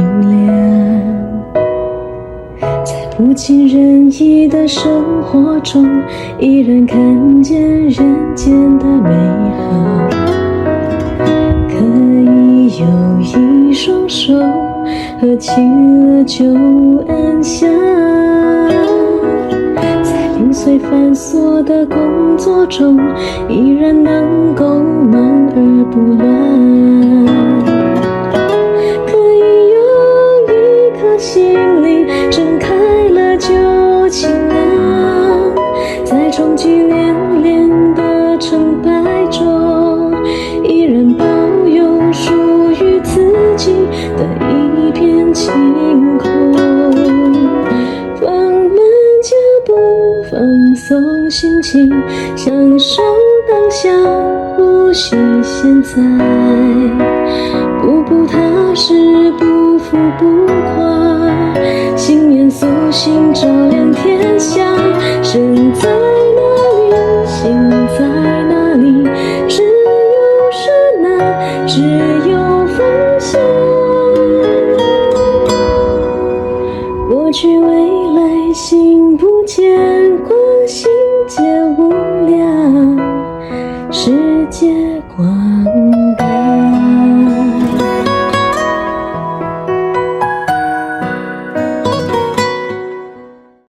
明亮。在不尽人意的生活中，依然看见人间的美好。可以有一双手合起了就安详，在零碎繁琐的工作中，依然能够忙而不乱。可以有一颗心灵睁开了就晴朗，在冲击连连的成败中，依然保有属于自己的一片晴空。放慢脚步，放松心情，享受当下，呼吸现在。步步踏实，不浮不垮，信念苏醒，照亮天下。身在